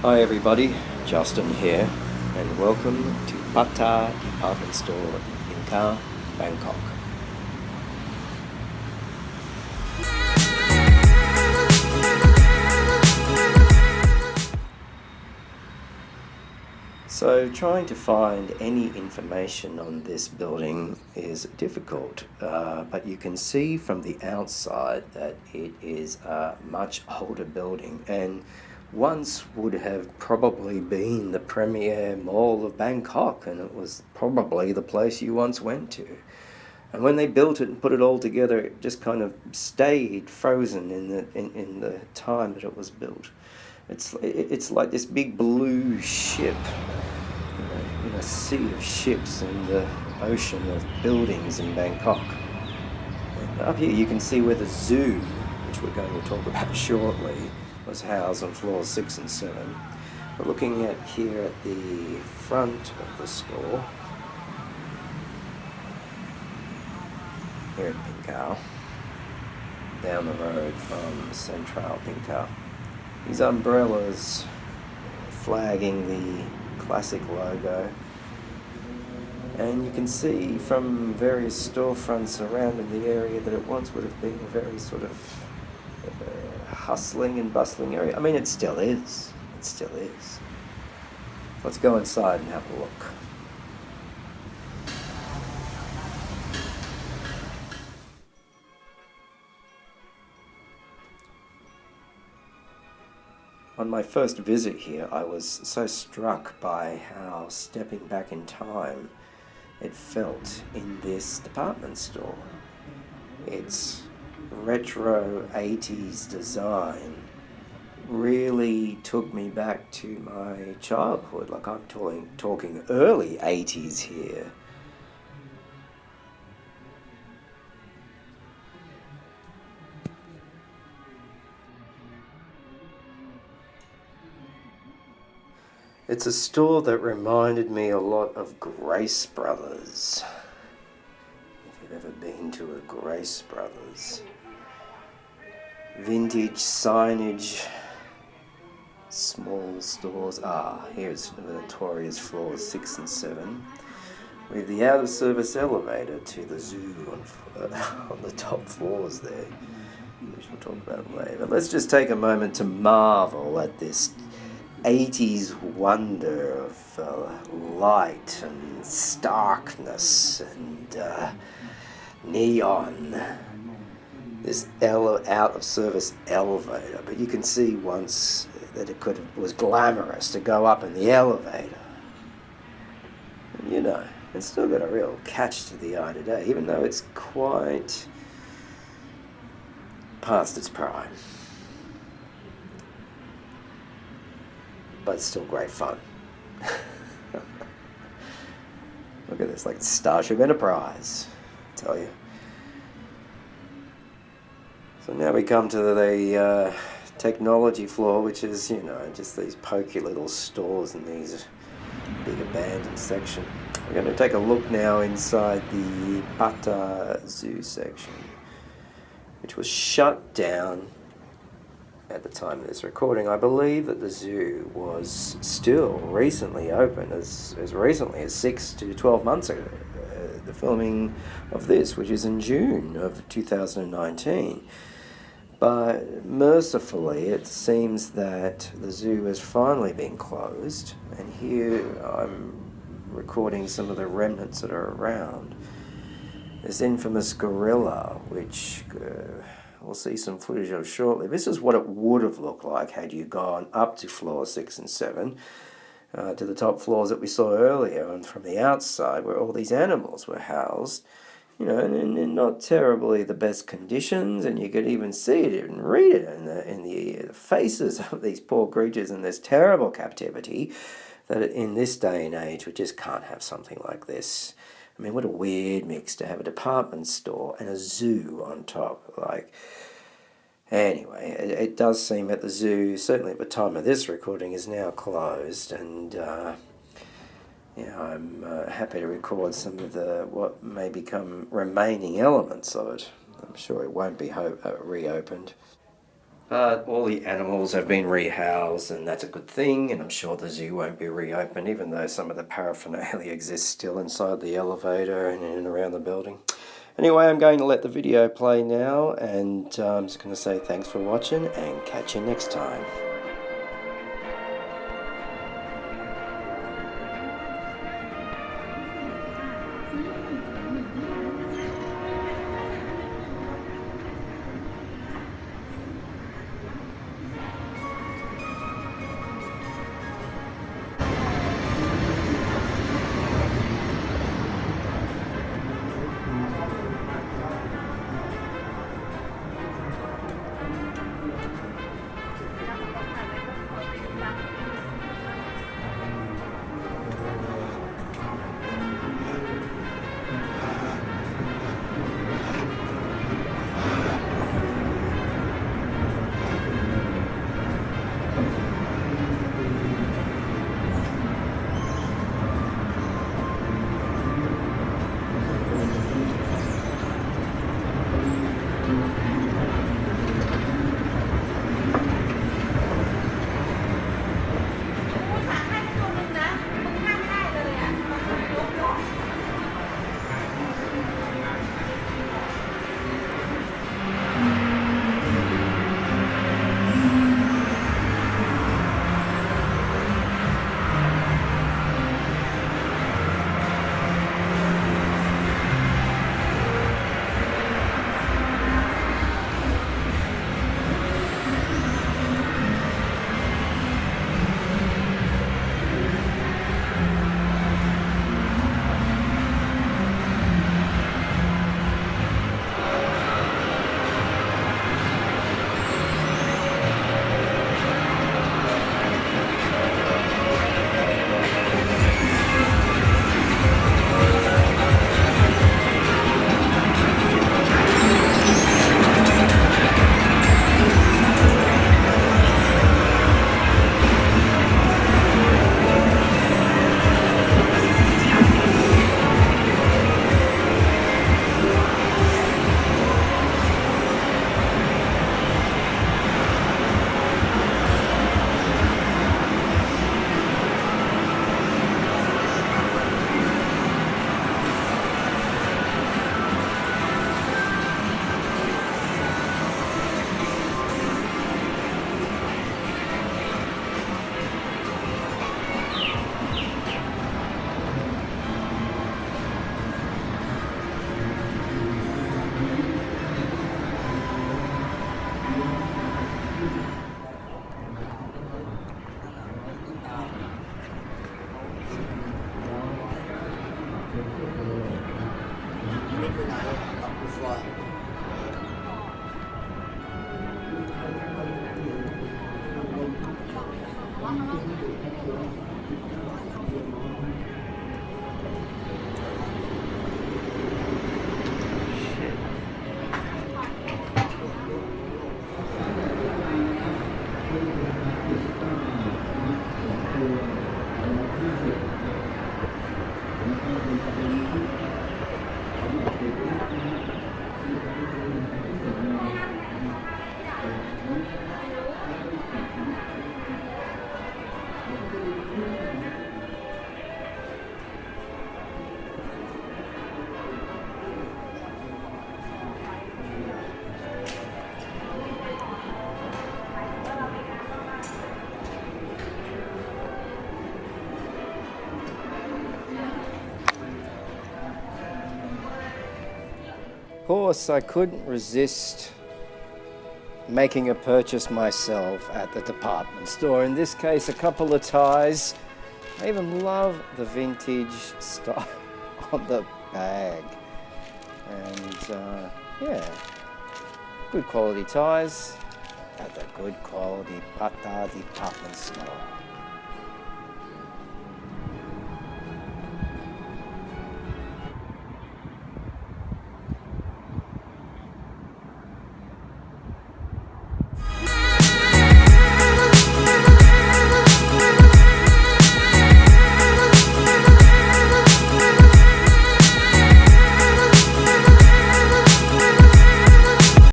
Hi everybody, Justin here, and welcome to Bata Department Store in Ka, Bangkok. So trying to find any information on this building is difficult, but you can see from the outside that it is a much older building and once would have probably been the premier mall of Bangkok, and it was probably the place you once went to. And when they built it and put it all together, it just kind of stayed frozen in the time that it was built. It's like this big blue ship in a sea of ships and the ocean of buildings in Bangkok. And up here you can see where the zoo, which we're going to talk about shortly, was housed on floors 6 and 7. But looking at here at the front of the store, here at Pinkau, down the road from Central Pinkau, these umbrellas flagging the classic logo, and you can see from various storefronts surrounding the area that it once would have been a very sort of hustling and bustling area. I mean, it still is. It still is. Let's go inside and have a look. On my first visit here, I was so struck by how, stepping back in time, it felt in this department store. Its retro 80s design really took me back to my childhood. Like, I'm talking early 80s here. It's a store that reminded me a lot of Grace Brothers. If you've ever been to a Grace Brothers. Vintage signage, small stores. Here's Victoria's floors 6 and 7. With the out-of-service elevator to the zoo on the top floors there, which we'll talk about later. But let's just take a moment to marvel at this 80s wonder of light and starkness and neon. This out-of-service elevator, but you can see once that it was glamorous to go up in the elevator. And, it's still got a real catch to the eye today, even though it's quite past its prime. But it's still great fun. Look at this, like Starship Enterprise, I tell you. So now we come to the technology floor, which is, just these pokey little stores in these big abandoned section. We're going to take a look now inside the Bata Zoo section, which was shut down at the time of this recording. I believe that the zoo was still recently open, as recently as 6 to 12 months ago. The filming of this, which is in June of 2019. But mercifully, it seems that the zoo has finally been closed, and here I'm recording some of the remnants that are around. This infamous gorilla, which we'll see some footage of shortly. This is what it would have looked like had you gone up to floor 6 and 7, to the top floors that we saw earlier, and from the outside where all these animals were housed, in not terribly the best conditions, and you could even see it and read it in the faces of these poor creatures in this terrible captivity, that in this day and age we just can't have something like this. I mean, what a weird mix to have a department store and a zoo on top. Anyway, it does seem that the zoo, certainly at the time of this recording, is now closed, and I'm happy to record some of what may become remaining elements of it. I'm sure it won't be reopened. But all the animals have been rehoused, and that's a good thing, and I'm sure the zoo won't be reopened, even though some of the paraphernalia exists still inside the elevator and in and around the building. Anyway, I'm going to let the video play now, and I'm just going to say thanks for watching, and catch you next time. Of course, I couldn't resist making a purchase myself at the department store. In this case, a couple of ties. I even love the vintage style on the bag. And yeah, good quality ties at the good quality Pata department store.